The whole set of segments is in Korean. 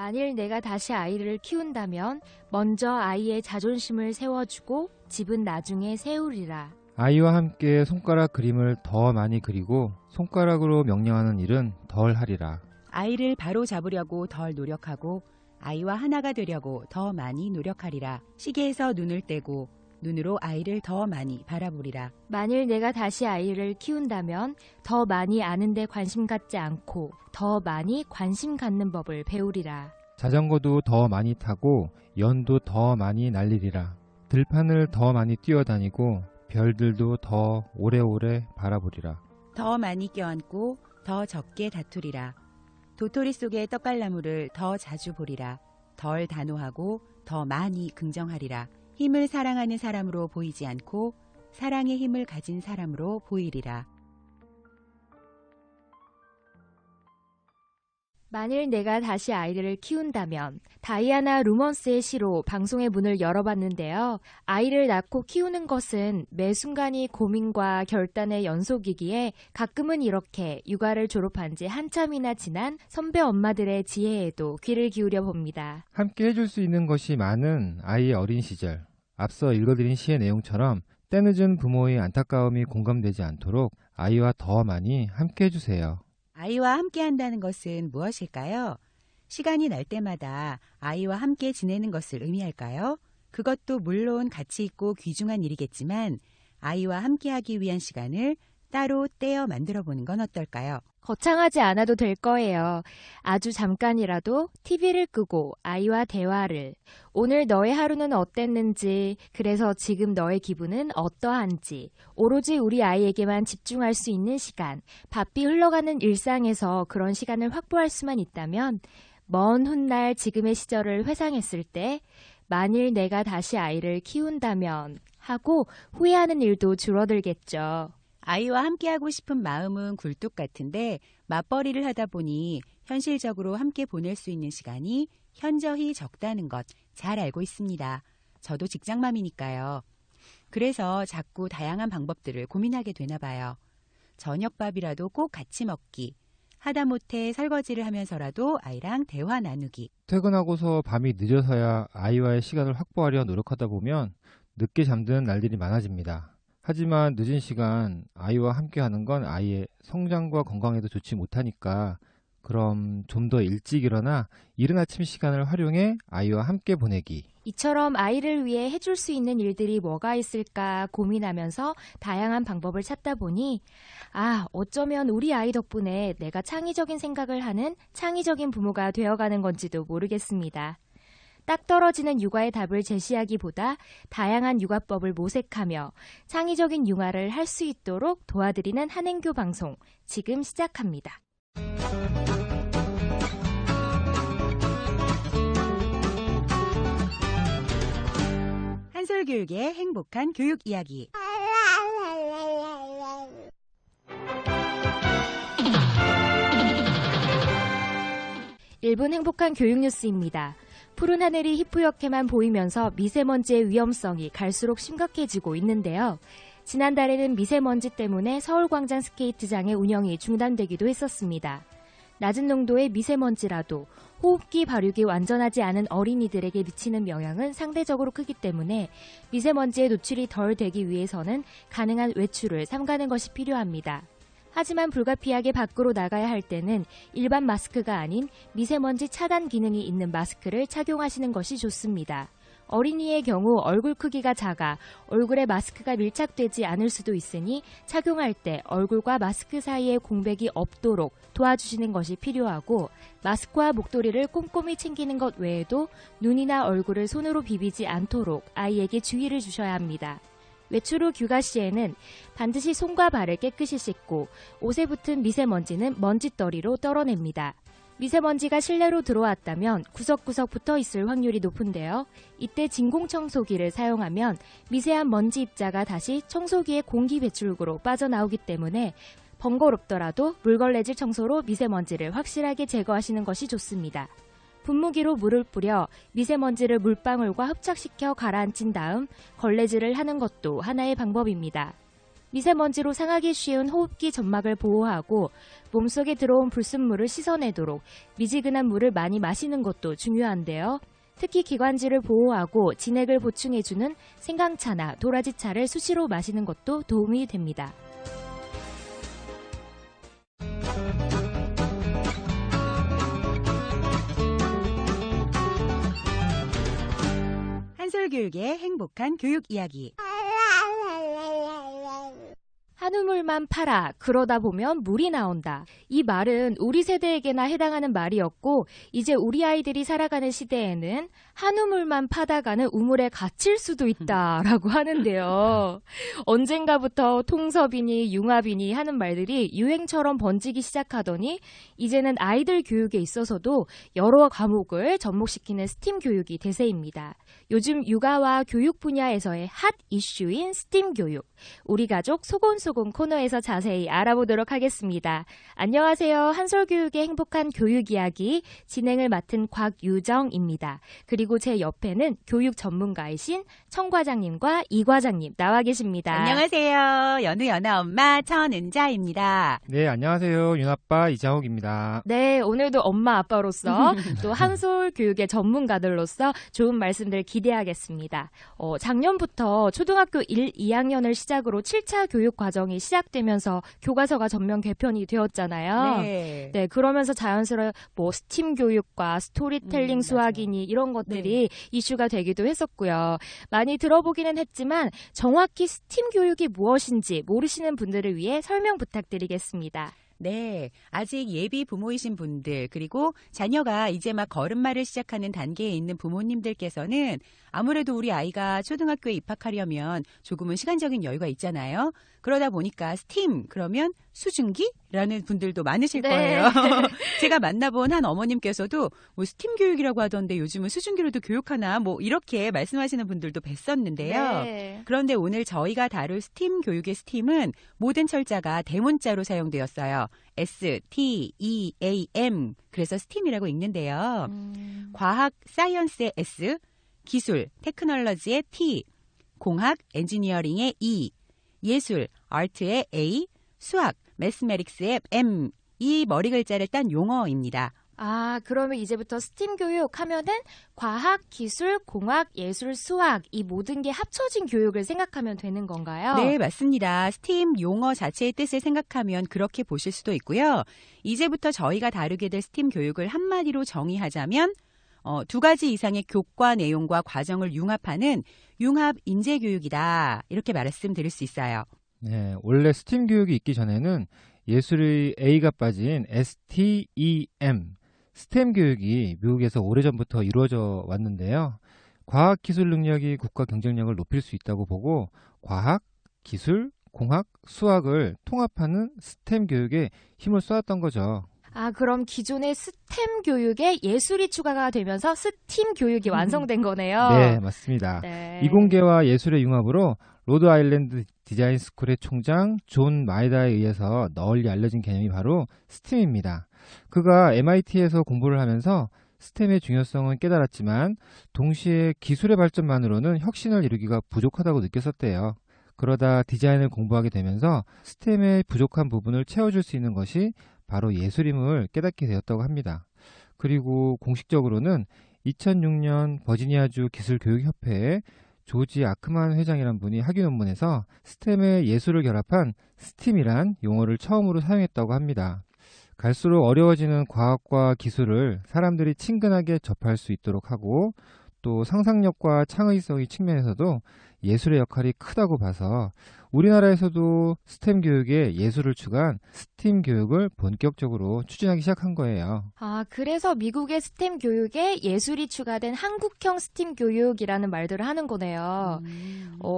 만일 내가 다시 아이를 키운다면 먼저 아이의 자존심을 세워주고 집은 나중에 세우리라. 아이와 함께 손가락 그림을 더 많이 그리고 손가락으로 명령하는 일은 덜 하리라. 아이를 바로 잡으려고 덜 노력하고 아이와 하나가 되려고 더 많이 노력하리라. 시계에서 눈을 떼고 눈으로 아이를 더 많이 바라보리라. 만일 내가 다시 아이를 키운다면 더 많이 아는 데 관심 갖지 않고 더 많이 관심 갖는 법을 배우리라. 자전거도 더 많이 타고 연도 더 많이 날리리라. 들판을 더 많이 뛰어다니고 별들도 더 오래오래 바라보리라. 더 많이 껴안고 더 적게 다투리라. 도토리 속의 떡갈나무를 더 자주 보리라. 덜 단호하고 더 많이 긍정하리라. 힘을 사랑하는 사람으로 보이지 않고 사랑의 힘을 가진 사람으로 보이리라. 만일 내가 다시 아이를 키운다면 다이아나 루먼스의 시로 방송의 문을 열어봤는데요. 아이를 낳고 키우는 것은 매 순간이 고민과 결단의 연속이기에 가끔은 이렇게 육아를 졸업한 지 한참이나 지난 선배 엄마들의 지혜에도 귀를 기울여 봅니다. 함께 해줄 수 있는 것이 많은 아이의 어린 시절. 앞서 읽어드린 시의 내용처럼 때늦은 부모의 안타까움이 공감되지 않도록 아이와 더 많이 함께 해주세요. 아이와 함께 한다는 것은 무엇일까요? 시간이 날 때마다 아이와 함께 지내는 것을 의미할까요? 그것도 물론 가치 있고 귀중한 일이겠지만 아이와 함께 하기 위한 시간을 따로 떼어 만들어 보는 건 어떨까요? 거창하지 않아도 될 거예요. 아주 잠깐이라도 TV를 끄고 아이와 대화를, 오늘 너의 하루는 어땠는지, 그래서 지금 너의 기분은 어떠한지, 오로지 우리 아이에게만 집중할 수 있는 시간, 바삐 흘러가는 일상에서 그런 시간을 확보할 수만 있다면 먼 훗날 지금의 시절을 회상했을 때 만일 내가 다시 아이를 키운다면 하고 후회하는 일도 줄어들겠죠. 아이와 함께하고 싶은 마음은 굴뚝 같은데 맞벌이를 하다 보니 현실적으로 함께 보낼 수 있는 시간이 현저히 적다는 것 잘 알고 있습니다. 저도 직장맘이니까요. 그래서 자꾸 다양한 방법들을 고민하게 되나 봐요. 저녁밥이라도 꼭 같이 먹기, 하다못해 설거지를 하면서라도 아이랑 대화 나누기. 퇴근하고서 밤이 늦어서야 아이와의 시간을 확보하려 노력하다 보면 늦게 잠드는 날들이 많아집니다. 하지만 늦은 시간 아이와 함께 하는 건 아이의 성장과 건강에도 좋지 못하니까 그럼 좀 더 일찍 일어나 이른 아침 시간을 활용해 아이와 함께 보내기. 이처럼 아이를 위해 해줄 수 있는 일들이 뭐가 있을까 고민하면서 다양한 방법을 찾다 보니 어쩌면 우리 아이 덕분에 내가 창의적인 생각을 하는 창의적인 부모가 되어가는 건지도 모르겠습니다. 딱 떨어지는 육아의 답을 제시하기보다 다양한 육아법을 모색하며 창의적인 육아를 할 수 있도록 도와드리는 한행교 방송 지금 시작합니다. 한솔교육의 행복한 교육 이야기. 일본 행복한 교육 뉴스입니다. 푸른 하늘이 희뿌옇게만 보이면서 미세먼지의 위험성이 갈수록 심각해지고 있는데요. 지난달에는 미세먼지 때문에 서울광장 스케이트장의 운영이 중단되기도 했었습니다. 낮은 농도의 미세먼지라도 호흡기 발육이 완전하지 않은 어린이들에게 미치는 영향은 상대적으로 크기 때문에 미세먼지에 노출이 덜 되기 위해서는 가능한 외출을 삼가는 것이 필요합니다. 하지만 불가피하게 밖으로 나가야 할 때는 일반 마스크가 아닌 미세먼지 차단 기능이 있는 마스크를 착용하시는 것이 좋습니다. 어린이의 경우 얼굴 크기가 작아 얼굴에 마스크가 밀착되지 않을 수도 있으니 착용할 때 얼굴과 마스크 사이에 공백이 없도록 도와주시는 것이 필요하고 마스크와 목도리를 꼼꼼히 챙기는 것 외에도 눈이나 얼굴을 손으로 비비지 않도록 아이에게 주의를 주셔야 합니다. 외출 후 귀가 시에는 반드시 손과 발을 깨끗이 씻고 옷에 붙은 미세먼지는 먼지떨이로 떨어냅니다. 미세먼지가 실내로 들어왔다면 구석구석 붙어 있을 확률이 높은데요. 이때 진공청소기를 사용하면 미세한 먼지 입자가 다시 청소기의 공기 배출구로 빠져나오기 때문에 번거롭더라도 물걸레질 청소로 미세먼지를 확실하게 제거하시는 것이 좋습니다. 분무기로 물을 뿌려 미세먼지를 물방울과 흡착시켜 가라앉힌 다음 걸레질을 하는 것도 하나의 방법입니다. 미세먼지로 상하기 쉬운 호흡기 점막을 보호하고 몸속에 들어온 불순물을 씻어내도록 미지근한 물을 많이 마시는 것도 중요한데요. 특히 기관지를 보호하고 진액을 보충해주는 생강차나 도라지차를 수시로 마시는 것도 도움이 됩니다. 한솔교육의 행복한 교육 이야기. 한우물만 팔아 그러다 보면 물이 나온다. 이 말은 우리 세대에게나 해당하는 말이었고 이제 우리 아이들이 살아가는 시대에는 한우물만 파다가는 우물에 갇힐 수도 있다라고 하는데요. 언젠가부터 통섭이니 융합이니 하는 말들이 유행처럼 번지기 시작하더니 이제는 아이들 교육에 있어서도 여러 과목을 접목시키는 스팀 교육이 대세입니다. 요즘 육아와 교육 분야에서의 핫 이슈인 스팀 교육. 우리 가족 소곤소곤 코너에서 자세히 알아보도록 하겠습니다. 안녕하세요. 한솔교육의 행복한 교육 이야기 진행을 맡은 곽유정입니다. 그리고 제 옆에는 교육 전문가이신 청 과장님과 이 과장님 나와 계십니다. 안녕하세요. 연우연아 엄마 천은자입니다. 네, 안녕하세요. 윤아빠 이장욱입니다. 네, 오늘도 엄마 아빠로서 또 한솔교육의 전문가들로서 좋은 말씀들 기대하겠습니다. 작년부터 초등학교 1, 2학년을 시작으로 7차 교육 과정이 시작되면서 교과서가 전면 개편이 되었잖아요. 네, 그러면서 자연스레 스팀 교육과 스토리텔링 수학이니 이런 것들이 이슈가 되기도 했었고요. 많이 들어보기는 했지만 정확히 스팀 교육이 무엇인지 모르시는 분들을 위해 설명 부탁드리겠습니다. 네, 아직 예비 부모이신 분들 그리고 자녀가 이제 막 걸음마를 시작하는 단계에 있는 부모님들께서는 아무래도 우리 아이가 초등학교에 입학하려면 조금은 시간적인 여유가 있잖아요. 그러다 보니까 스팀 그러면 수증기라는 분들도 많으실 거예요. 제가 만나본 한 어머님께서도 스팀 교육이라고 하던데 요즘은 수증기로도 교육하나 이렇게 말씀하시는 분들도 뵀었는데요. 그런데 오늘 저희가 다룰 스팀 교육의 스팀은 모든 철자가 대문자로 사용되었어요. STEAM 그래서 스팀이라고 읽는데요. 과학 사이언스의 S, 기술 테크놀로지의 T, 공학 엔지니어링의 E, 예술 아트의 A, 수학 매스메릭스의 M 이 머리 글자를 딴 용어입니다. 그러면 이제부터 스팀 교육 하면은 과학, 기술, 공학, 예술, 수학 이 모든 게 합쳐진 교육을 생각하면 되는 건가요? 네, 맞습니다. 스팀 용어 자체의 뜻을 생각하면 그렇게 보실 수도 있고요. 이제부터 저희가 다루게 될 스팀 교육을 한마디로 정의하자면 두 가지 이상의 교과 내용과 과정을 융합하는 융합 인재 교육이다. 이렇게 말씀드릴 수 있어요. 네, 원래 스팀 교육이 있기 전에는 예술의 A가 빠진 STEM, 스템 교육이 미국에서 오래전부터 이루어져 왔는데요. 과학 기술 능력이 국가 경쟁력을 높일 수 있다고 보고 과학, 기술, 공학, 수학을 통합하는 스템 교육에 힘을 쏟았던 거죠. 그럼 기존의 스템 교육에 예술이 추가가 되면서 스팀 교육이 완성된 거네요. 네, 맞습니다. 네. 이공계와 예술의 융합으로 로드 아일랜드 디자인 스쿨의 총장 존 마에다에 의해서 널리 알려진 개념이 바로 스팀입니다. 그가 MIT에서 공부를 하면서 스템의 중요성은 깨달았지만 동시에 기술의 발전만으로는 혁신을 이루기가 부족하다고 느꼈었대요. 그러다 디자인을 공부하게 되면서 스템의 부족한 부분을 채워줄 수 있는 것이 바로 예술임을 깨닫게 되었다고 합니다. 그리고 공식적으로는 2006년 버지니아주 기술교육협회의 조지 아크만 회장이란 분이 학위 논문에서 스템의 예술을 결합한 스팀이란 용어를 처음으로 사용했다고 합니다. 갈수록 어려워지는 과학과 기술을 사람들이 친근하게 접할 수 있도록 하고 또 상상력과 창의성의 측면에서도 예술의 역할이 크다고 봐서 우리나라에서도 스템 교육에 예술을 추가한 스팀 교육을 본격적으로 추진하기 시작한 거예요. 그래서 미국의 스템 교육에 예술이 추가된 한국형 스팀 교육이라는 말들을 하는 거네요.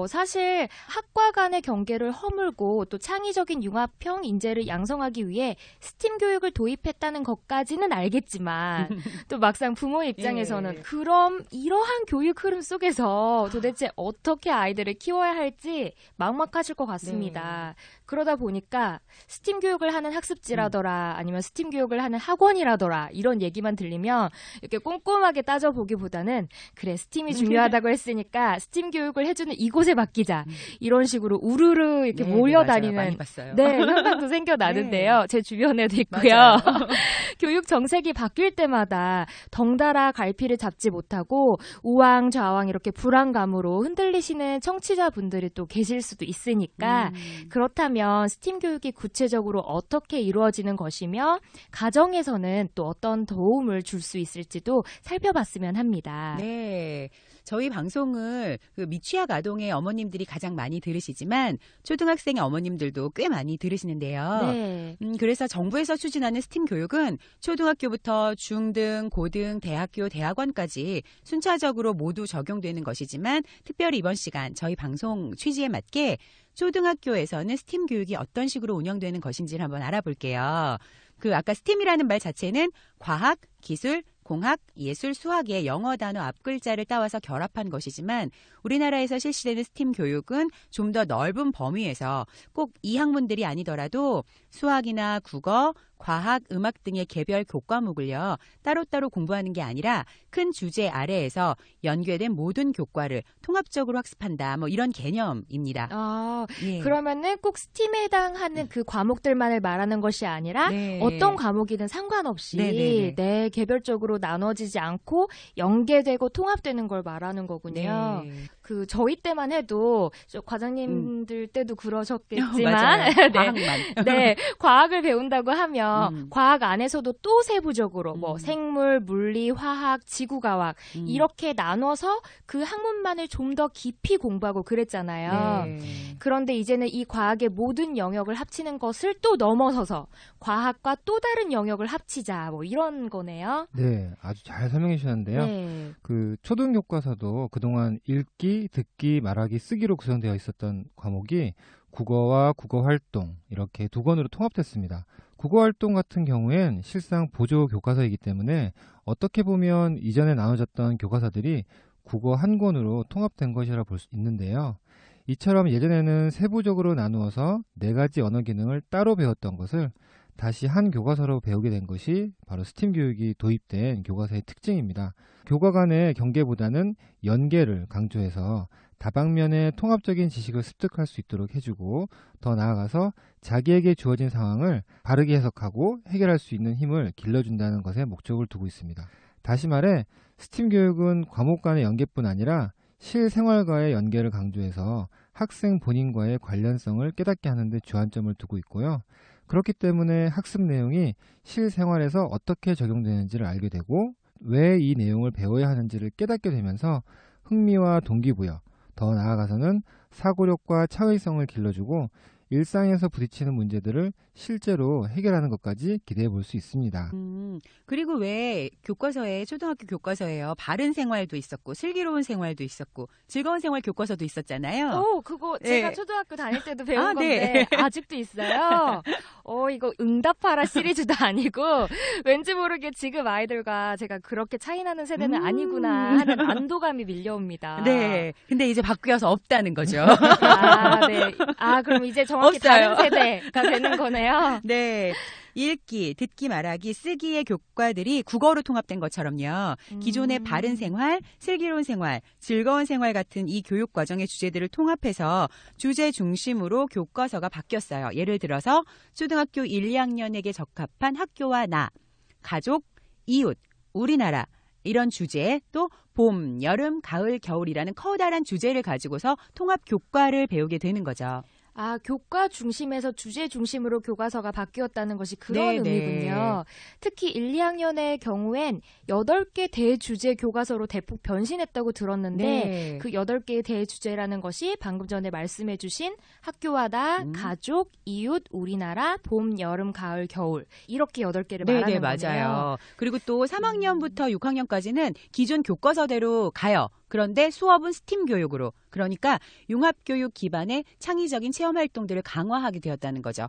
사실 학과 간의 경계를 허물고 또 창의적인 융합형 인재를 양성하기 위해 스팀 교육을 도입했다는 것까지는 알겠지만 또 막상 부모의 입장에서는 그럼 이러한 교육 흐름 속에서 도대체 어떻게 아이들을 키워야 할지 막막하실 것 같습니다. 그러다 보니까 스팀 교육을 하는 학습지라더라 아니면 스팀 교육을 하는 학원이라더라 이런 얘기만 들리면 이렇게 꼼꼼하게 따져보기보다는 그래 스팀이 중요하다고 했으니까 스팀 교육을 해주는 이곳에 맡기자 이런 식으로 우르르 이렇게 네, 몰려다니는 많이 봤어요. 네, 현상도 생겨나는데요. 네. 제 주변에도 있고요. 교육 정책이 바뀔 때마다 덩달아 갈피를 잡지 못하고 우왕좌왕 이렇게 불안감으로 흔들리시는 청취자분들이 또 계실 수도 있으니까 그렇다면 스팀 교육이 구체적으로 어떻게 이루어지는 것이며 가정에서는 또 어떤 도움을 줄 수 있을지도 살펴봤으면 합니다. 네. 저희 방송을 그 미취학 아동의 어머님들이 가장 많이 들으시지만 초등학생의 어머님들도 꽤 많이 들으시는데요. 네. 그래서 정부에서 추진하는 스팀 교육은 초등학교부터 중등, 고등, 대학교, 대학원까지 순차적으로 모두 적용되는 것이지만 특별히 이번 시간 저희 방송 취지에 맞게 초등학교에서는 스팀 교육이 어떤 식으로 운영되는 것인지를 한번 알아볼게요. 아까 스팀이라는 말 자체는 과학, 기술, 공학, 예술, 수학의 영어 단어 앞글자를 따와서 결합한 것이지만 우리나라에서 실시되는 스팀 교육은 좀 더 넓은 범위에서 꼭 이 학문들이 아니더라도 수학이나 국어, 과학, 음악 등의 개별 교과목을요. 따로따로 공부하는 게 아니라 큰 주제 아래에서 연계된 모든 교과를 통합적으로 학습한다. 뭐 이런 개념입니다. 예. 그러면은 꼭 스팀에 해당하는 그 과목들만을 말하는 것이 아니라 네. 어떤 과목이든 상관없이 네네네. 개별적으로 나눠지지 않고 연계되고 통합되는 걸 말하는 거군요. 네. 저희 때만 해도 과장님들 때도 그러셨겠지만 맞아요. 네. 과학만. 네, 과학을 배운다고 하면 과학 안에서도 또 세부적으로 생물, 물리, 화학, 지구과학 이렇게 나눠서 그 학문만을 좀 더 깊이 공부하고 그랬잖아요. 네. 그런데 이제는 이 과학의 모든 영역을 합치는 것을 또 넘어서서 과학과 또 다른 영역을 합치자 뭐 이런 거네요. 네, 아주 잘 설명해 주셨는데요. 네. 초등 교과서도 그동안 읽기, 듣기, 말하기, 쓰기로 구성되어 있었던 과목이 국어와 국어 활동 이렇게 두 권으로 통합됐습니다. 국어 활동 같은 경우엔 실상 보조 교과서이기 때문에 어떻게 보면 이전에 나눠졌던 교과서들이 국어 한 권으로 통합된 것이라 볼 수 있는데요. 이처럼 예전에는 세부적으로 나누어서 4가지 언어 기능을 따로 배웠던 것을 다시 한 교과서로 배우게 된 것이 바로 스팀 교육이 도입된 교과서의 특징입니다. 교과 간의 경계보다는 연계를 강조해서 다방면의 통합적인 지식을 습득할 수 있도록 해주고 더 나아가서 자기에게 주어진 상황을 바르게 해석하고 해결할 수 있는 힘을 길러준다는 것에 목적을 두고 있습니다. 다시 말해 스팀 교육은 과목 간의 연계뿐 아니라 실생활과의 연계를 강조해서 학생 본인과의 관련성을 깨닫게 하는 데 주안점을 두고 있고요. 그렇기 때문에 학습 내용이 실생활에서 어떻게 적용되는지를 알게 되고 왜 이 내용을 배워야 하는지를 깨닫게 되면서 흥미와 동기부여, 더 나아가서는 사고력과 창의성을 길러주고 일상에서 부딪히는 문제들을 실제로 해결하는 것까지 기대해 볼 수 있습니다. 그리고 왜 교과서에 초등학교 교과서에요. 바른 생활도 있었고 슬기로운 생활도 있었고 즐거운 생활 교과서도 있었잖아요. 그거 네. 제가 초등학교 다닐 때도 배운 아, 건데 네. 아직도 있어요. 이거 응답하라 시리즈도 아니고 왠지 모르게 지금 아이들과 제가 그렇게 차이나는 세대는 아니구나 하는 안도감이 밀려옵니다. 네. 근데 이제 바뀌어서 없다는 거죠. 네. 그럼 이제 정확히 없어요. 다른 세대가 되는 거네요. 네. 읽기, 듣기, 말하기, 쓰기의 교과들이 국어로 통합된 것처럼요. 기존의 바른 생활, 슬기로운 생활, 즐거운 생활 같은 이 교육 과정의 주제들을 통합해서 주제 중심으로 교과서가 바뀌었어요. 예를 들어서 초등학교 1, 2학년에게 적합한 학교와 나, 가족, 이웃, 우리나라 이런 주제, 또 봄, 여름, 가을, 겨울이라는 커다란 주제를 가지고서 통합 교과를 배우게 되는 거죠. 교과 중심에서 주제 중심으로 교과서가 바뀌었다는 것이 그런 네, 의미군요. 특히 1, 2학년의 경우엔 8개 대주제 교과서로 대폭 변신했다고 들었는데 네. 그 8개의 대주제라는 것이 방금 전에 말씀해 주신 학교와 나, 가족, 이웃, 우리나라, 봄, 여름, 가을, 겨울 이렇게 8개를 말하는 거네요. 맞아요. 그리고 또 3학년부터 6학년까지는 기존 교과서대로 가요. 그런데 수업은 스팀 교육으로, 그러니까 융합교육 기반의 창의적인 체험 활동들을 강화하게 되었다는 거죠.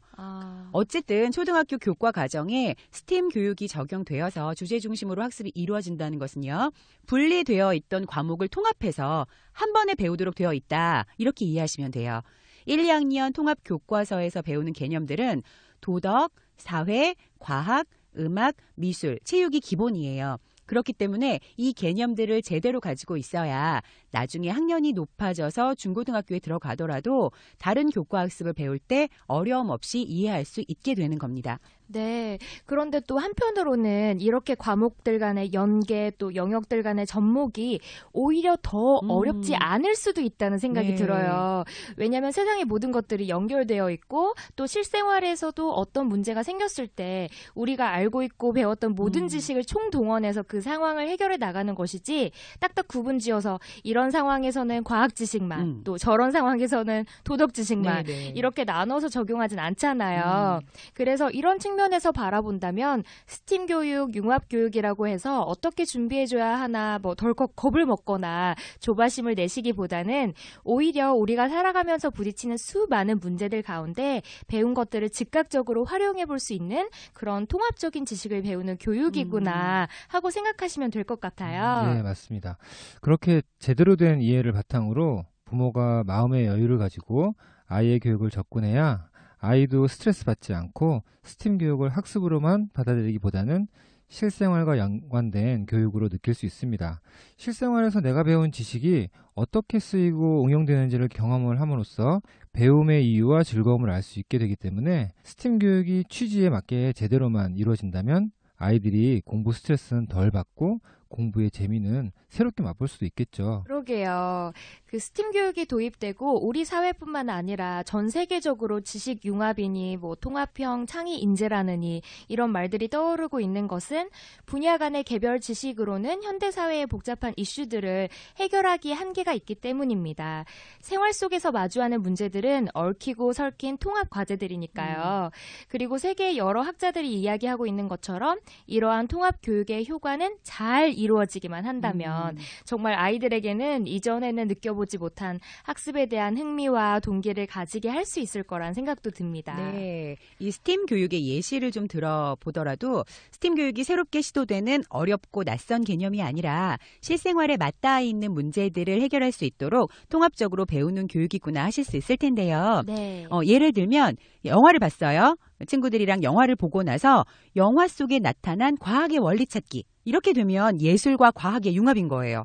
어쨌든 초등학교 교과 과정에 스팀 교육이 적용되어서 주제 중심으로 학습이 이루어진다는 것은요. 분리되어 있던 과목을 통합해서 한 번에 배우도록 되어 있다. 이렇게 이해하시면 돼요. 1, 2학년 통합 교과서에서 배우는 개념들은 도덕, 사회, 과학, 음악, 미술, 체육이 기본이에요. 그렇기 때문에 이 개념들을 제대로 가지고 있어야 나중에 학년이 높아져서 중고등학교에 들어가더라도 다른 교과 학습을 배울 때 어려움 없이 이해할 수 있게 되는 겁니다. 네. 그런데 또 한편으로는 이렇게 과목들 간의 연계 또 영역들 간의 접목이 오히려 더 어렵지 않을 수도 있다는 생각이 네. 들어요. 왜냐하면 세상의 모든 것들이 연결되어 있고 또 실생활에서도 어떤 문제가 생겼을 때 우리가 알고 있고 배웠던 모든 지식을 총동원해서 그 상황을 해결해 나가는 것이지 딱딱 구분지어서 이런 상황에서는 과학 지식만 또 저런 상황에서는 도덕 지식만 네네. 이렇게 나눠서 적용하진 않잖아요. 그래서 이런 측면에서 바라본다면 스팀 교육, 융합 교육이라고 해서 어떻게 준비해줘야 하나 뭐 덜컥 겁을 먹거나 조바심을 내시기보다는 오히려 우리가 살아가면서 부딪히는 수많은 문제들 가운데 배운 것들을 즉각적으로 활용해 볼 수 있는 그런 통합적인 지식을 배우는 교육이구나 하고 생각하시면 될 것 같아요. 네, 맞습니다. 그렇게 제대로 된 이해를 바탕으로 부모가 마음의 여유를 가지고 아이의 교육을 접근해야 아이도 스트레스 받지 않고 스팀 교육을 학습으로만 받아들이기보다는 실생활과 연관된 교육으로 느낄 수 있습니다. 실생활에서 내가 배운 지식이 어떻게 쓰이고 응용되는지를 경험을 함으로써 배움의 이유와 즐거움을 알 수 있게 되기 때문에 스팀 교육이 취지에 맞게 제대로만 이루어진다면 아이들이 공부 스트레스는 덜 받고 공부의 재미는 새롭게 맛볼 수도 있겠죠. 그러게요. 그 스팀 교육이 도입되고 우리 사회뿐만 아니라 전 세계적으로 지식 융합이니 뭐 통합형 창의 인재라느니 이런 말들이 떠오르고 있는 것은 분야 간의 개별 지식으로는 현대 사회의 복잡한 이슈들을 해결하기에 한계가 있기 때문입니다. 생활 속에서 마주하는 문제들은 얽히고 설킨 통합 과제들이니까요. 그리고 세계의 여러 학자들이 이야기하고 있는 것처럼 이러한 통합 교육의 효과는 잘 이루어지기만 한다면 정말 아이들에게는 이전에는 느껴보지 못한 학습에 대한 흥미와 동기를 가지게 할 수 있을 거란 생각도 듭니다. 네, 이 스팀 교육의 예시를 좀 들어보더라도 스팀 교육이 새롭게 시도되는 어렵고 낯선 개념이 아니라 실생활에 맞닿아 있는 문제들을 해결할 수 있도록 통합적으로 배우는 교육이구나 하실 수 있을 텐데요. 네. 예를 들면 영화를 봤어요. 친구들이랑 영화를 보고 나서 영화 속에 나타난 과학의 원리 찾기. 이렇게 되면 예술과 과학의 융합인 거예요.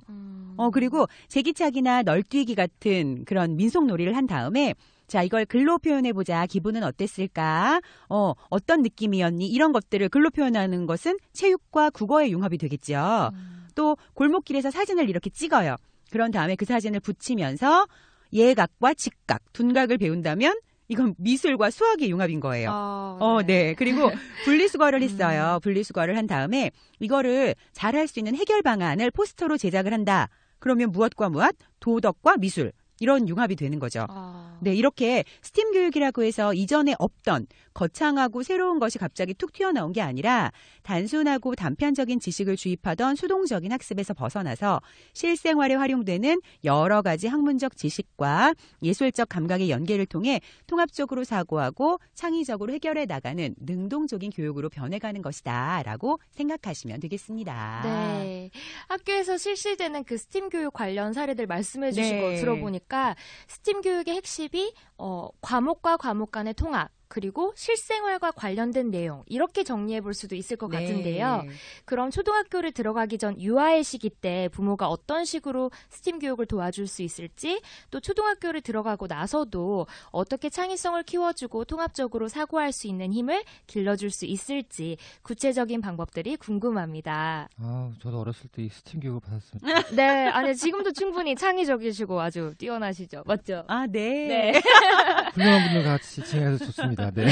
그리고 제기차기나 널뛰기 같은 그런 민속놀이를 한 다음에 자, 이걸 글로 표현해보자. 기분은 어땠을까? 어떤 느낌이었니? 이런 것들을 글로 표현하는 것은 체육과 국어의 융합이 되겠죠. 또 골목길에서 사진을 이렇게 찍어요. 그런 다음에 그 사진을 붙이면서 예각과 직각, 둔각을 배운다면 이건 미술과 수학의 융합인 거예요. 네. 그리고 분리수거를 했어요. 분리수거를 한 다음에 이거를 잘할 수 있는 해결 방안을 포스터로 제작을 한다. 그러면 무엇과 무엇? 도덕과 미술. 이런 융합이 되는 거죠. 네, 이렇게 스팀 교육이라고 해서 이전에 없던 거창하고 새로운 것이 갑자기 툭 튀어나온 게 아니라 단순하고 단편적인 지식을 주입하던 수동적인 학습에서 벗어나서 실생활에 활용되는 여러 가지 학문적 지식과 예술적 감각의 연계를 통해 통합적으로 사고하고 창의적으로 해결해 나가는 능동적인 교육으로 변해가는 것이다 라고 생각하시면 되겠습니다. 네. 학교에서 실시되는 그 스팀 교육 관련 사례들 말씀해 주신 네. 거 들어보니까 스팀 교육의 핵심이 과목과 과목 간의 통합 그리고 실생활과 관련된 내용 이렇게 정리해 볼 수도 있을 것 같은데요. 그럼 초등학교를 들어가기 전 유아의 시기 때 부모가 어떤 식으로 스팀 교육을 도와줄 수 있을지 또 초등학교를 들어가고 나서도 어떻게 창의성을 키워주고 통합적으로 사고할 수 있는 힘을 길러줄 수 있을지 구체적인 방법들이 궁금합니다. 저도 어렸을 때 이 스팀 교육을 받았습니다. 네, 아니 지금도 충분히 창의적이시고 아주 뛰어나시죠, 맞죠? 네. 훌륭한 분들과 같이 진행해서 좋습니다. 네.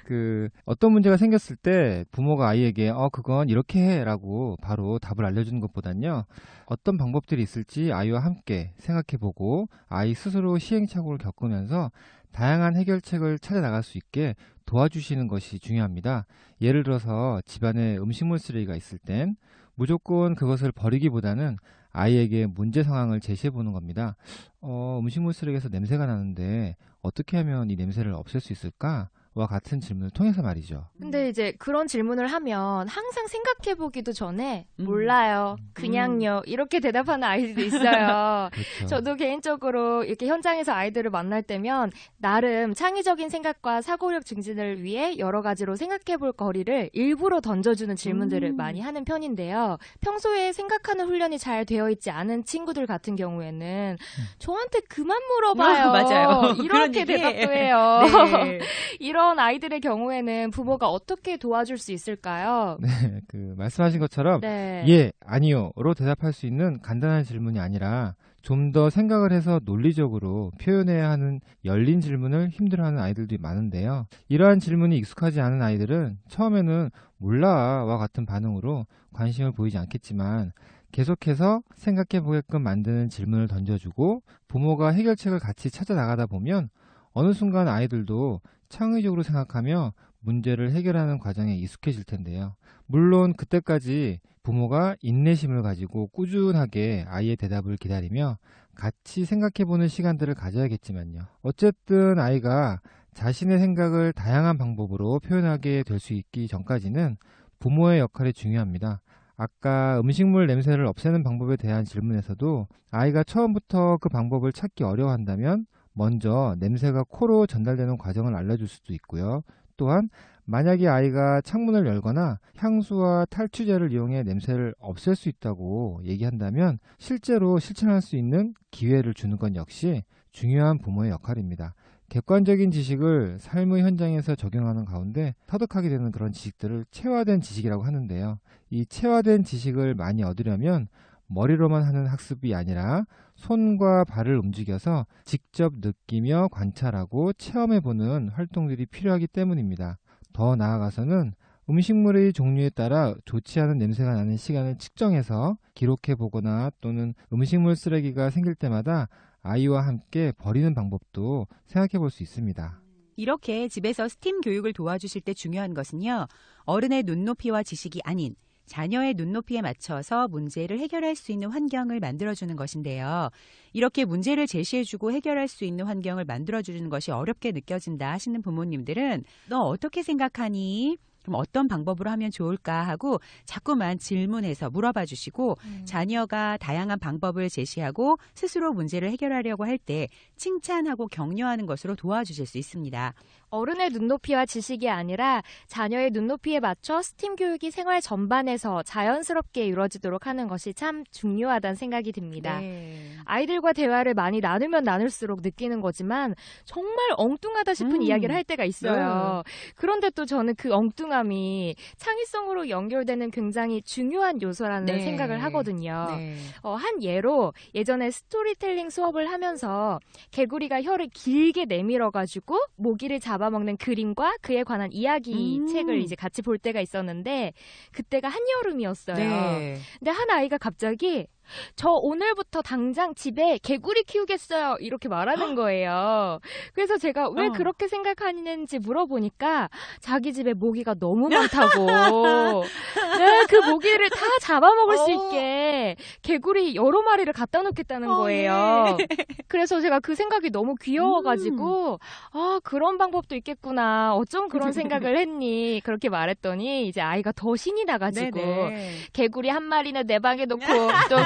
네. 어떤 문제가 생겼을 때 부모가 아이에게 그건 이렇게 해라고 바로 답을 알려주는 것보단요. 어떤 방법들이 있을지 아이와 함께 생각해보고 아이 스스로 시행착오를 겪으면서 다양한 해결책을 찾아 나갈 수 있게 도와주시는 것이 중요합니다. 예를 들어서 집안에 음식물 쓰레기가 있을 땐 무조건 그것을 버리기보다는 아이에게 문제 상황을 제시해 보는 겁니다. 음식물 쓰레기에서 냄새가 나는데 어떻게 하면 이 냄새를 없앨 수 있을까? 같은 질문을 통해서 말이죠. 근데 이제 그런 질문을 하면 항상 생각해보기도 전에 몰라요, 그냥요 이렇게 대답하는 아이들도 있어요. 그렇죠. 저도 개인적으로 이렇게 현장에서 아이들을 만날 때면 나름 창의적인 생각과 사고력 증진을 위해 여러 가지로 생각해볼 거리를 일부러 던져주는 질문들을 많이 하는 편인데요. 평소에 생각하는 훈련이 잘 되어 있지 않은 친구들 같은 경우에는 저한테 그만 물어봐요. 맞아요. 그런 이렇게 얘기. 대답도 해요. 네. 이런 아이들의 경우에는 부모가 어떻게 도와줄 수 있을까요? 네, 말씀하신 것처럼 네. 예, 아니요로 대답할 수 있는 간단한 질문이 아니라 좀 더 생각을 해서 논리적으로 표현해야 하는 열린 질문을 힘들어하는 아이들도 많은데요. 이러한 질문이 익숙하지 않은 아이들은 처음에는 몰라와 같은 반응으로 관심을 보이지 않겠지만 계속해서 생각해 보게끔 만드는 질문을 던져주고 부모가 해결책을 같이 찾아 나가다 보면 어느 순간 아이들도 창의적으로 생각하며 문제를 해결하는 과정에 익숙해질 텐데요. 물론 그때까지 부모가 인내심을 가지고 꾸준하게 아이의 대답을 기다리며 같이 생각해보는 시간들을 가져야겠지만요. 어쨌든 아이가 자신의 생각을 다양한 방법으로 표현하게 될 수 있기 전까지는 부모의 역할이 중요합니다. 아까 음식물 냄새를 없애는 방법에 대한 질문에서도 아이가 처음부터 그 방법을 찾기 어려워한다면 먼저 냄새가 코로 전달되는 과정을 알려줄 수도 있고요. 또한 만약에 아이가 창문을 열거나 향수와 탈취제를 이용해 냄새를 없앨 수 있다고 얘기한다면 실제로 실천할 수 있는 기회를 주는 건 역시 중요한 부모의 역할입니다. 객관적인 지식을 삶의 현장에서 적용하는 가운데 터득하게 되는 그런 지식들을 체화된 지식이라고 하는데요. 이 체화된 지식을 많이 얻으려면 머리로만 하는 학습이 아니라 손과 발을 움직여서 직접 느끼며 관찰하고 체험해보는 활동들이 필요하기 때문입니다. 더 나아가서는 음식물의 종류에 따라 좋지 않은 냄새가 나는 시간을 측정해서 기록해보거나 또는 음식물 쓰레기가 생길 때마다 아이와 함께 버리는 방법도 생각해볼 수 있습니다. 이렇게 집에서 스팀 교육을 도와주실 때 중요한 것은요. 어른의 눈높이와 지식이 아닌 자녀의 눈높이에 맞춰서 문제를 해결할 수 있는 환경을 만들어주는 것인데요. 이렇게 문제를 제시해주고 해결할 수 있는 환경을 만들어주는 것이 어렵게 느껴진다 하시는 부모님들은 너 어떻게 생각하니? 그럼 어떤 방법으로 하면 좋을까 하고 자꾸만 질문해서 물어봐 주시고 자녀가 다양한 방법을 제시하고 스스로 문제를 해결하려고 할 때 칭찬하고 격려하는 것으로 도와주실 수 있습니다. 어른의 눈높이와 지식이 아니라 자녀의 눈높이에 맞춰 스팀 교육이 생활 전반에서 자연스럽게 이루어지도록 하는 것이 참 중요하다는 생각이 듭니다. 네. 아이들과 대화를 많이 나누면 나눌수록 느끼는 거지만 정말 엉뚱하다 싶은 이야기를 할 때가 있어요. 그런데 또 저는 그 엉뚱함이 창의성으로 연결되는 굉장히 중요한 요소라는 네. 생각을 하거든요. 네. 한 예로 예전에 스토리텔링 수업을 하면서 개구리가 혀를 길게 내밀어가지고 모기를 잡아먹는 그림과 그에 관한 이야기 책을 이제 같이 볼 때가 있었는데 그때가 한여름이었어요. 네. 근데 한 아이가 갑자기 저 오늘부터 당장 집에 개구리 키우겠어요 이렇게 말하는 거예요. 그래서 제가 왜 그렇게 생각하는지 물어보니까 자기 집에 모기가 너무 많다고 네, 그 모기를 다 잡아먹을 수 있게 개구리 여러 마리를 갖다 놓겠다는 거예요. 네. 그래서 제가 그 생각이 너무 귀여워가지고 아 그런 방법도 있겠구나 어쩜 그런 생각을 했니 그렇게 말했더니 이제 아이가 더 신이 나가지고 네네. 개구리 한 마리는 내 방에 놓고 또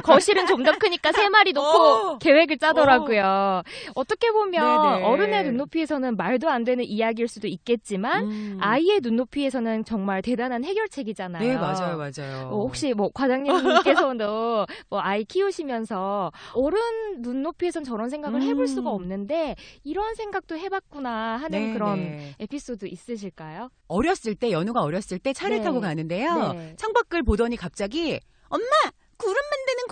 거실은 좀 더 크니까 3마리 놓고 계획을 짜더라고요. 어떻게 보면 네네. 어른의 눈높이에서는 말도 안 되는 이야기일 수도 있겠지만 아이의 눈높이에서는 정말 대단한 해결책이잖아요. 네, 맞아요. 혹시 뭐 과장님께서도 뭐 아이 키우시면서 어른 눈높이에선 저런 생각을 해볼 수가 없는데 이런 생각도 해봤구나 하는 그런 에피소드 있으실까요? 어렸을 때 연우가 어렸을 때 차를 네. 타고 가는데요. 네. 창밖을 보더니 갑자기 엄마 구름 만드는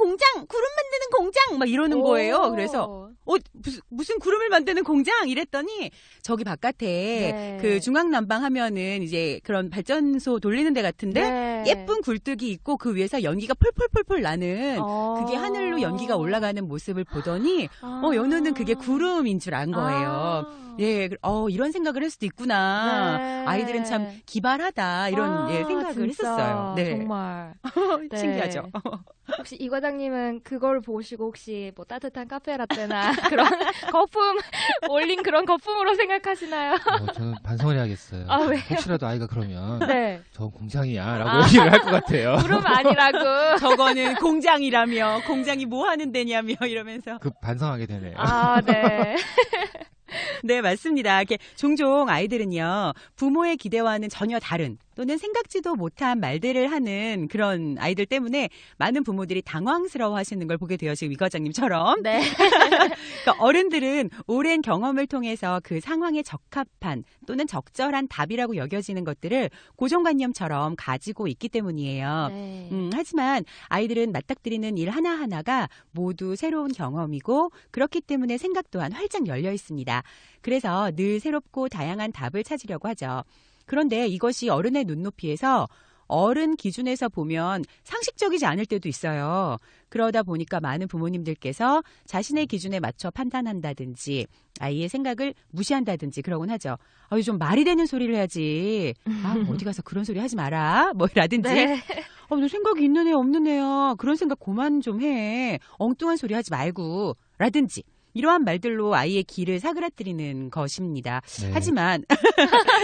공장 막 이러는 거예요. 그래서 무슨 구름을 만드는 공장 이랬더니 저기 바깥에 네. 그 중앙난방 하면은 이제 그런 발전소 돌리는 데 같은데 네. 예쁜 굴뚝이 있고 그 위에서 연기가 펄펄펄펄 나는 그게 하늘로 연기가 올라가는 모습을 보더니 연우는 그게 구름인 줄 안 거예요. 예, 이런 생각을 할 수도 있구나. 네. 아이들은 참 기발하다 이런 생각을 진짜, 했었어요. 네. 정말 네. 신기하죠. 혹시 이 과장님은 그걸 보시고 혹시 뭐 따뜻한 카페라떼나 그런 거품 올린 그런 거품으로 생각하시나요? 저는 반성을 해야겠어요. 왜? 혹시라도 아이가 그러면 네. 저 공장이야 라고 얘기를 할 것 같아요. 구름 아니라고. 저거는 공장이라며 공장이 뭐 하는 데냐며 이러면서 반성하게 되네요. 네. 네, 맞습니다. 이렇게 종종 아이들은요, 부모의 기대와는 전혀 다른 또는 생각지도 못한 말들을 하는 그런 아이들 때문에 많은 부모들이 당황스러워 하시는 걸 보게 돼요. 지금 이 과장님처럼. 네. 그러니까 어른들은 오랜 경험을 통해서 그 상황에 적합한 또는 적절한 답이라고 여겨지는 것들을 고정관념처럼 가지고 있기 때문이에요. 네. 하지만 아이들은 맞닥뜨리는 일 하나하나가 모두 새로운 경험이고 그렇기 때문에 생각 또한 활짝 열려 있습니다. 그래서 늘 새롭고 다양한 답을 찾으려고 하죠. 그런데 이것이 어른의 눈높이에서 어른 기준에서 보면 상식적이지 않을 때도 있어요. 그러다 보니까 많은 부모님들께서 자신의 기준에 맞춰 판단한다든지 아이의 생각을 무시한다든지 그러곤 하죠. 좀 말이 되는 소리를 해야지. 어디 가서 그런 소리 하지 마라. 뭐라든지. 네. 너 생각이 있는 애 없는 애야. 그런 생각 그만 좀 해. 엉뚱한 소리 하지 말고. 라든지. 이러한 말들로 아이의 길을 사그라뜨리는 것입니다. 네. 하지만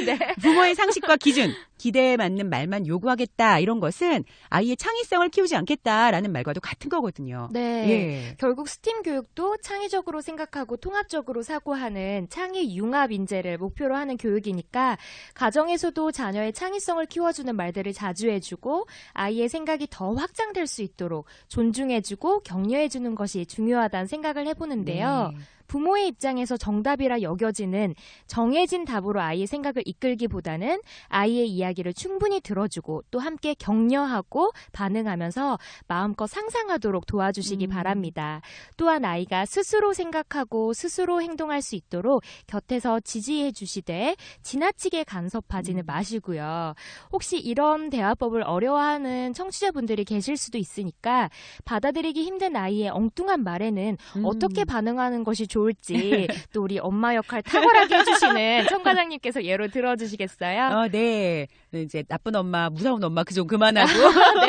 네. 부모의 상식과 기준, 기대에 맞는 말만 요구하겠다 이런 것은 아이의 창의성을 키우지 않겠다라는 말과도 같은 거거든요. 네. 예. 결국 스팀 교육도 창의적으로 생각하고 통합적으로 사고하는 창의 융합 인재를 목표로 하는 교육이니까 가정에서도 자녀의 창의성을 키워주는 말들을 자주 해주고 아이의 생각이 더 확장될 수 있도록 존중해주고 격려해주는 것이 중요하다는 생각을 해보는데요. 네. 부모의 입장에서 정답이라 여겨지는 정해진 답으로 아이의 생각을 이끌기보다는 아이의 이야기를 충분히 들어주고 또 함께 격려하고 반응하면서 마음껏 상상하도록 도와주시기 바랍니다. 또한 아이가 스스로 생각하고 스스로 행동할 수 있도록 곁에서 지지해 주시되 지나치게 간섭하지는 마시고요. 혹시 이런 대화법을 어려워하는 청취자분들이 계실 수도 있으니까 받아들이기 힘든 아이의 엉뚱한 말에는 어떻게 반응하는 것이 좋을지 또 우리 엄마 역할 탁월하게 해주시는 청 과장님께서 예로 들어주시겠어요? 네. 이제 나쁜 엄마, 무서운 엄마 그 좀 그만하고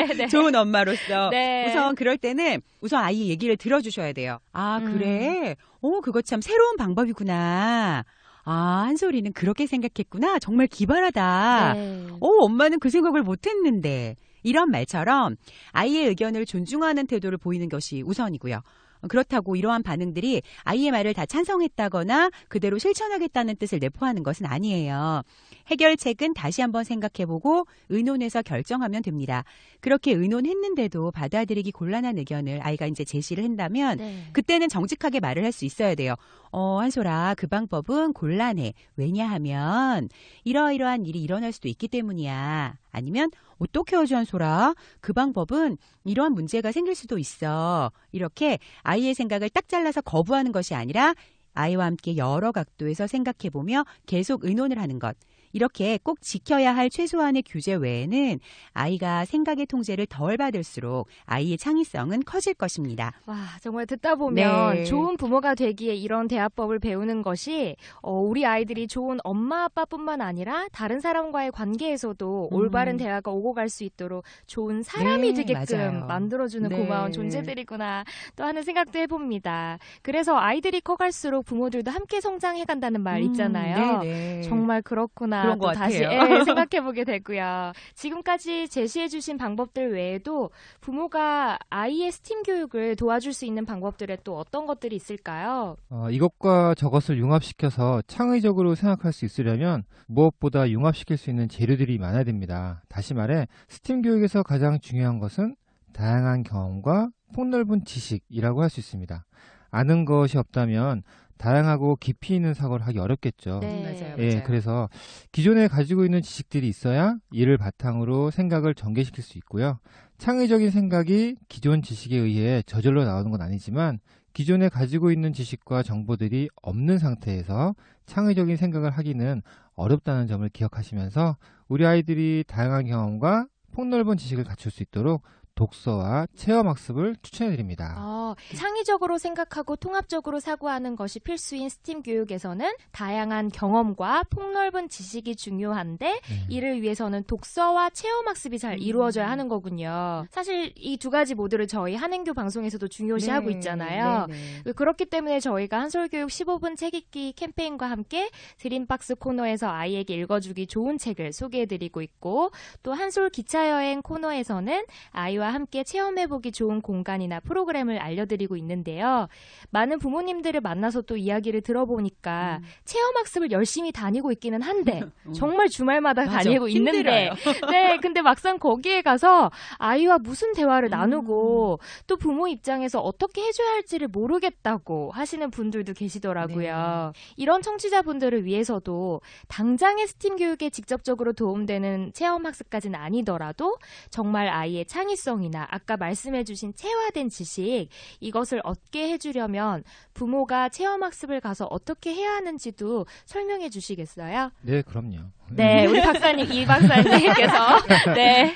네네. 좋은 엄마로서 네. 우선 그럴 때는 우선 아이 얘기를 들어주셔야 돼요. 그래? 그거 참 새로운 방법이구나. 한솔이는 그렇게 생각했구나. 정말 기발하다. 네. 엄마는 그 생각을 못했는데. 이런 말처럼 아이의 의견을 존중하는 태도를 보이는 것이 우선이고요. 그렇다고 이러한 반응들이 아이의 말을 다 찬성했다거나 그대로 실천하겠다는 뜻을 내포하는 것은 아니에요. 해결책은 다시 한번 생각해보고 의논해서 결정하면 됩니다. 그렇게 의논했는데도 받아들이기 곤란한 의견을 아이가 이제 제시를 한다면 네. 그때는 정직하게 말을 할 수 있어야 돼요. 한솔아, 그 방법은 곤란해. 왜냐하면 이러이러한 일이 일어날 수도 있기 때문이야. 아니면 어떻게 하지 한솔아? 그 방법은 이러한 문제가 생길 수도 있어. 이렇게 아이의 생각을 딱 잘라서 거부하는 것이 아니라 아이와 함께 여러 각도에서 생각해보며 계속 의논을 하는 것. 이렇게 꼭 지켜야 할 최소한의 규제 외에는 아이가 생각의 통제를 덜 받을수록 아이의 창의성은 커질 것입니다. 와, 정말 듣다 보면 네. 좋은 부모가 되기에 이런 대화법을 배우는 것이 우리 아이들이 좋은 엄마 아빠뿐만 아니라 다른 사람과의 관계에서도 올바른 대화가 오고 갈 수 있도록 좋은 사람이 네, 되게끔 맞아요. 만들어주는 네. 고마운 존재들이구나 또 하는 생각도 해봅니다. 그래서 아이들이 커갈수록 부모들도 함께 성장해간다는 말 있잖아요. 네네. 정말 그렇구나. 그런 또 것 다시 같아요. 생각해보게 되고요. 지금까지 제시해주신 방법들 외에도 부모가 아이의 스팀 교육을 도와줄 수 있는 방법들에 또 어떤 것들이 있을까요? 이것과 저것을 융합시켜서 창의적으로 생각할 수 있으려면 무엇보다 융합시킬 수 있는 재료들이 많아야 됩니다. 다시 말해 스팀 교육에서 가장 중요한 것은 다양한 경험과 폭넓은 지식이라고 할 수 있습니다. 아는 것이 없다면 다양하고 깊이 있는 사고를 하기 어렵겠죠. 맞아요. 예, 그래서 기존에 가지고 있는 지식들이 있어야 이를 바탕으로 생각을 전개시킬 수 있고요. 창의적인 생각이 기존 지식에 의해 저절로 나오는 건 아니지만 기존에 가지고 있는 지식과 정보들이 없는 상태에서 창의적인 생각을 하기는 어렵다는 점을 기억하시면서 우리 아이들이 다양한 경험과 폭넓은 지식을 갖출 수 있도록 독서와 체험학습을 추천해드립니다. 창의적으로 생각하고 통합적으로 사고하는 것이 필수인 스팀 교육에서는 다양한 경험과 폭넓은 지식이 중요한데 이를 위해서는 독서와 체험학습이 잘 이루어져야 하는 거군요. 사실 이 두 가지 모두를 저희 한행교 방송에서도 중요시하고 있잖아요. 그렇기 때문에 저희가 한솔교육 15분 책 읽기 캠페인과 함께 드림박스 코너에서 아이에게 읽어주기 좋은 책을 소개해드리고 있고 또 한솔 기차여행 코너에서는 아이와 함께 체험해보기 좋은 공간이나 프로그램을 알려드리고 있는데요. 많은 부모님들을 만나서 또 이야기를 들어보니까 체험학습을 열심히 다니고 있기는 한데 정말 주말마다 다니고 있는데 네, 근데 막상 거기에 가서 아이와 무슨 대화를 나누고 또 부모 입장에서 어떻게 해줘야 할지를 모르겠다고 하시는 분들도 계시더라고요. 이런 청취자분들을 위해서도 당장의 스팀 교육에 직접적으로 도움되는 체험학습까지는 아니더라도 정말 아이의 창의성이나 아까 말씀해주신 체화된 지식 이것을 얻게 해주려면 부모가 체험학습을 가서 어떻게 해야 하는지도 설명해 주시겠어요? 네, 그럼요. 네, 우리 박사님, 이 박사님께서 네.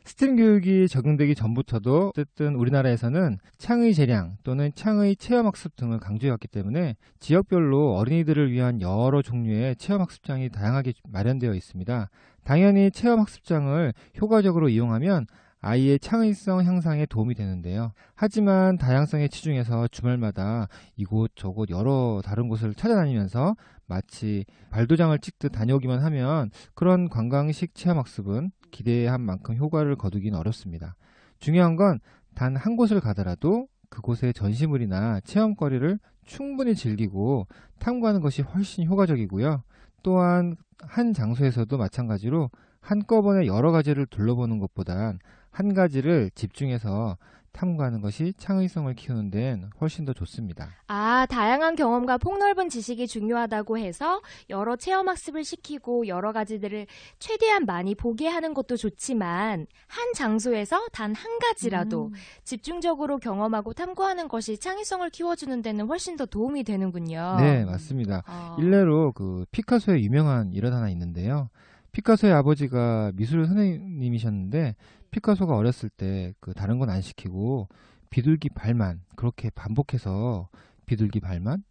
스팀 교육이 적용되기 전부터도 어쨌든 우리나라에서는 창의 재량 또는 창의 체험학습 등을 강조해왔기 때문에 지역별로 어린이들을 위한 여러 종류의 체험학습장이 다양하게 마련되어 있습니다. 당연히 체험학습장을 효과적으로 이용하면 아이의 창의성 향상에 도움이 되는데요. 하지만 다양성에 치중해서 주말마다 이곳저곳 여러 다른 곳을 찾아다니면서 마치 발도장을 찍듯 다녀오기만 하면 그런 관광식 체험학습은 기대한 만큼 효과를 거두기는 어렵습니다. 중요한 건 단 한 곳을 가더라도 그곳의 전시물이나 체험거리를 충분히 즐기고 탐구하는 것이 훨씬 효과적이고요. 또한 한 장소에서도 마찬가지로 한꺼번에 여러 가지를 둘러보는 것보단 한 가지를 집중해서 탐구하는 것이 창의성을 키우는 데는 훨씬 더 좋습니다. 다양한 경험과 폭넓은 지식이 중요하다고 해서 여러 체험학습을 시키고 여러 가지들을 최대한 많이 보게 하는 것도 좋지만 한 장소에서 단 한 가지라도 집중적으로 경험하고 탐구하는 것이 창의성을 키워주는 데는 훨씬 더 도움이 되는군요. 네, 맞습니다. 일례로 피카소의 유명한 일 하나 있는데요. 피카소의 아버지가 미술 선생님이셨는데 피카소가 어렸을 때 다른 건 안 시키고 비둘기 발만 그렇게 반복해서 비둘기 발만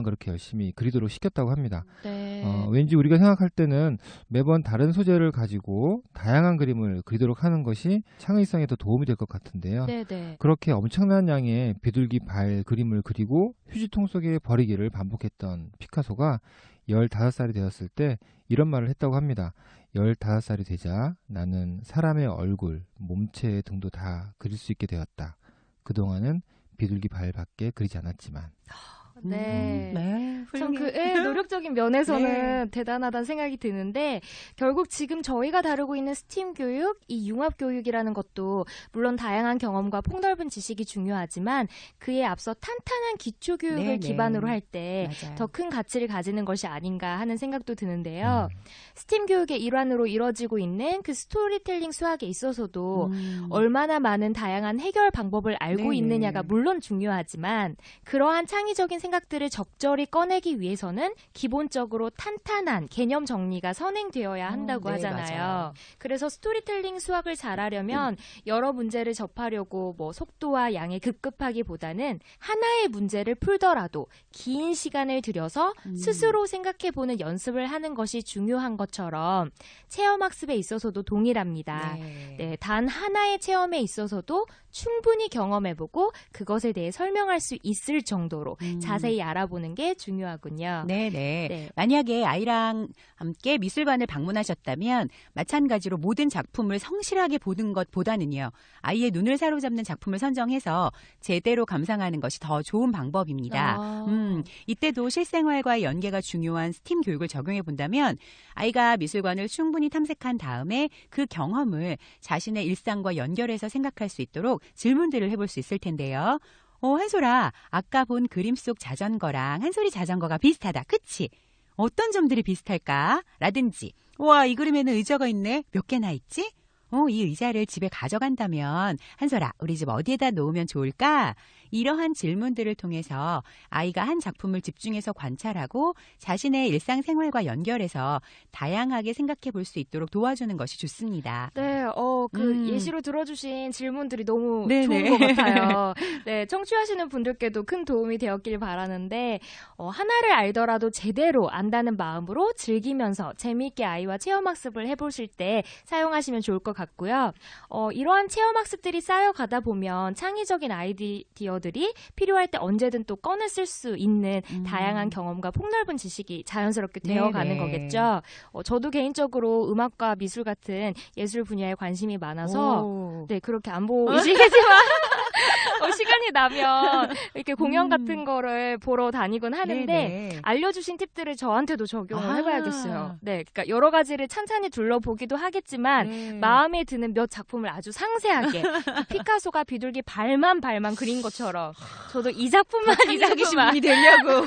그렇게 열심히 그리도록 시켰다고 합니다. 네. 왠지 우리가 생각할 때는 매번 다른 소재를 가지고 다양한 그림을 그리도록 하는 것이 창의성에 더 도움이 될 것 같은데요. 네네. 그렇게 엄청난 양의 비둘기 발 그림을 그리고 휴지통 속에 버리기를 반복했던 피카소가 15살이 되었을 때 이런 말을 했다고 합니다. 15살이 되자 나는 사람의 얼굴, 몸체 등도 다 그릴 수 있게 되었다. 그동안은 비둘기 발밖에 그리지 않았지만. 네. 참 훌륭해요. 노력적인 면에서는 대단하다는 생각이 드는데 결국 지금 저희가 다루고 있는 스팀 교육, 이 융합 교육이라는 것도 물론 다양한 경험과 폭넓은 지식이 중요하지만 그에 앞서 탄탄한 기초 교육을 기반으로 할 때 더 큰 가치를 가지는 것이 아닌가 하는 생각도 드는데요. 스팀 교육의 일환으로 이루어지고 있는 그 스토리텔링 수학에 있어서도 얼마나 많은 다양한 해결 방법을 알고 있느냐가 물론 중요하지만 그러한 창의적인 생각들을 적절히 꺼내기 위해서는 기본적으로 탄탄한 개념 정리가 선행되어야 한다고 하잖아요. 맞아요. 그래서 스토리텔링 수학을 잘하려면 여러 문제를 접하려고 속도와 양에 급급하기보다는 하나의 문제를 풀더라도 긴 시간을 들여서 스스로 생각해보는 연습을 하는 것이 중요한 것처럼 체험학습에 있어서도 동일합니다. 네, 단 하나의 체험에 있어서도 충분히 경험해보고 그것에 대해 설명할 수 있을 정도로 자세히 알아보는 게 중요하군요. 네. 만약에 아이랑 함께 미술관을 방문하셨다면 마찬가지로 모든 작품을 성실하게 보는 것보다는요. 아이의 눈을 사로잡는 작품을 선정해서 제대로 감상하는 것이 더 좋은 방법입니다. 이때도 실생활과의 연계가 중요한 스팀 교육을 적용해 본다면 아이가 미술관을 충분히 탐색한 다음에 그 경험을 자신의 일상과 연결해서 생각할 수 있도록 질문들을 해볼 수 있을 텐데요. 한솔아, 아까 본 그림 속 자전거랑 한솔이 자전거가 비슷하다. 그치? 어떤 점들이 비슷할까? 라든지, 와, 이 그림에는 의자가 있네. 몇 개나 있지? 이 의자를 집에 가져간다면 한솔아, 우리 집 어디에다 놓으면 좋을까? 이러한 질문들을 통해서 아이가 한 작품을 집중해서 관찰하고 자신의 일상생활과 연결해서 다양하게 생각해 볼 수 있도록 도와주는 것이 좋습니다. 네, 예시로 들어주신 질문들이 너무 네네. 좋은 것 같아요. 네, 청취하시는 분들께도 큰 도움이 되었길 바라는데, 하나를 알더라도 제대로 안다는 마음으로 즐기면서 재미있게 아이와 체험학습을 해보실 때 사용하시면 좋을 것 같고요. 이러한 체험학습들이 쌓여가다 보면 창의적인 아이디어들이 필요할 때 언제든 또 꺼내 쓸 수 있는 다양한 경험과 폭넓은 지식이 자연스럽게 되어가는 네네. 거겠죠. 저도 개인적으로 음악과 미술 같은 예술 분야에 관심이 많아서 오. 네, 그렇게 안 보이시겠지만 시간이 나면 이렇게 공연 같은 거를 보러 다니곤 하는데 네네. 알려주신 팁들을 저한테도 적용을 해봐야겠어요. 네, 그러니까 여러 가지를 찬찬히 둘러보기도 하겠지만 네. 마음에 드는 몇 작품을 아주 상세하게 피카소가 비둘기 발만 그린 것처럼 저도 이 작품만 창의적인 되려고.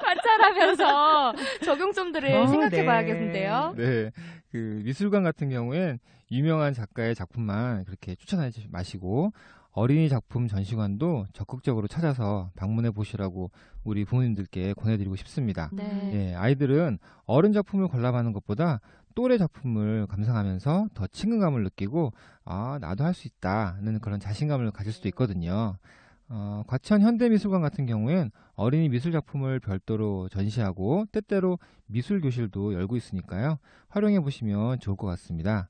관찰하면서 적용점들을 생각해봐야겠는데요. 네, 그 미술관 같은 경우엔 유명한 작가의 작품만 그렇게 추천하지 마시고 어린이 작품 전시관도 적극적으로 찾아서 방문해 보시라고 우리 부모님들께 권해드리고 싶습니다. 네. 예, 아이들은 어른 작품을 관람하는 것보다 또래 작품을 감상하면서 더 친근감을 느끼고 나도 할 수 있다는 그런 자신감을 가질 수도 있거든요. 과천 현대미술관 같은 경우엔 어린이 미술 작품을 별도로 전시하고 때때로 미술 교실도 열고 있으니까요. 활용해 보시면 좋을 것 같습니다.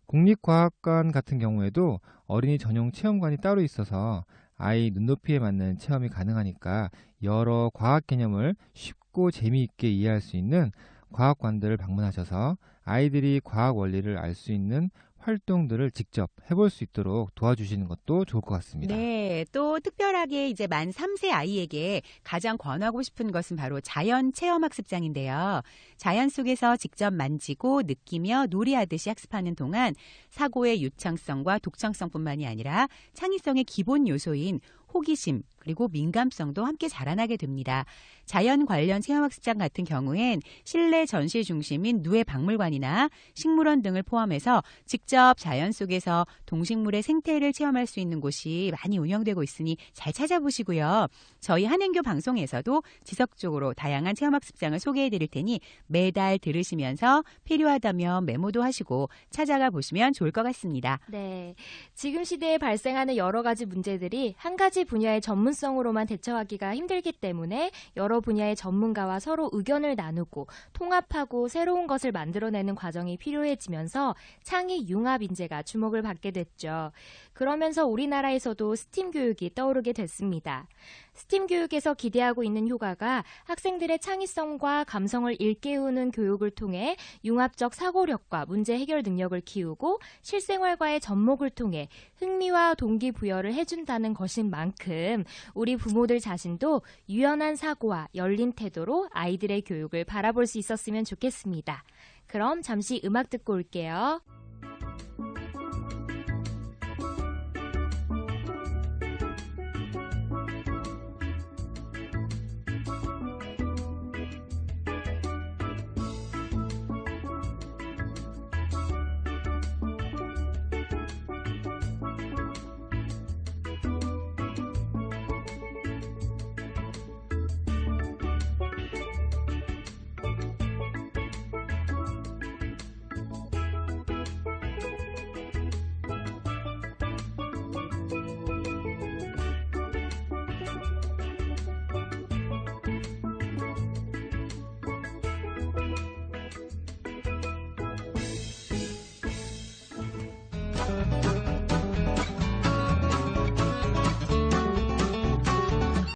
국립과학관 같은 경우에도 어린이 전용 체험관이 따로 있어서 아이 눈높이에 맞는 체험이 가능하니까 여러 과학 개념을 쉽고 재미있게 이해할 수 있는 과학관들을 방문하셔서 아이들이 과학 원리를 알 수 있는 활동들을 직접 해볼 수 있도록 도와주시는 것도 좋을 것 같습니다. 네, 또 특별하게 이제 만 3세 아이에게 가장 권하고 싶은 것은 바로 자연 체험학습장인데요. 자연 속에서 직접 만지고 느끼며 놀이하듯이 학습하는 동안 사고의 유창성과 독창성뿐만이 아니라 창의성의 기본 요소인 호기심 그리고 민감성도 함께 자라나게 됩니다. 자연 관련 체험학습장 같은 경우엔 실내 전시 중심인 누에 박물관이나 식물원 등을 포함해서 직접 자연 속에서 동식물의 생태를 체험할 수 있는 곳이 많이 운영되고 있으니 잘 찾아보시고요. 저희 한행교 방송에서도 지속적으로 다양한 체험학습장을 소개해드릴 테니 매달 들으시면서 필요하다면 메모도 하시고 찾아가 보시면 좋을 것 같습니다. 네, 지금 시대에 발생하는 여러 가지 문제들이 한 가지 분야의 전문성으로만 대처하기가 힘들기 때문에 여러 분야의 전문가와 서로 의견을 나누고 통합하고 새로운 것을 만들어내는 과정이 필요해지면서 창의 융합 인재가 주목을 받게 됐죠. 그러면서 우리나라에서도 스팀 교육이 떠오르게 됐습니다. 스팀 교육에서 기대하고 있는 효과가 학생들의 창의성과 감성을 일깨우는 교육을 통해 융합적 사고력과 문제 해결 능력을 키우고 실생활과의 접목을 통해 흥미와 동기부여를 해준다는 것인 만큼 우리 부모들 자신도 유연한 사고와 열린 태도로 아이들의 교육을 바라볼 수 있었으면 좋겠습니다. 그럼 잠시 음악 듣고 올게요.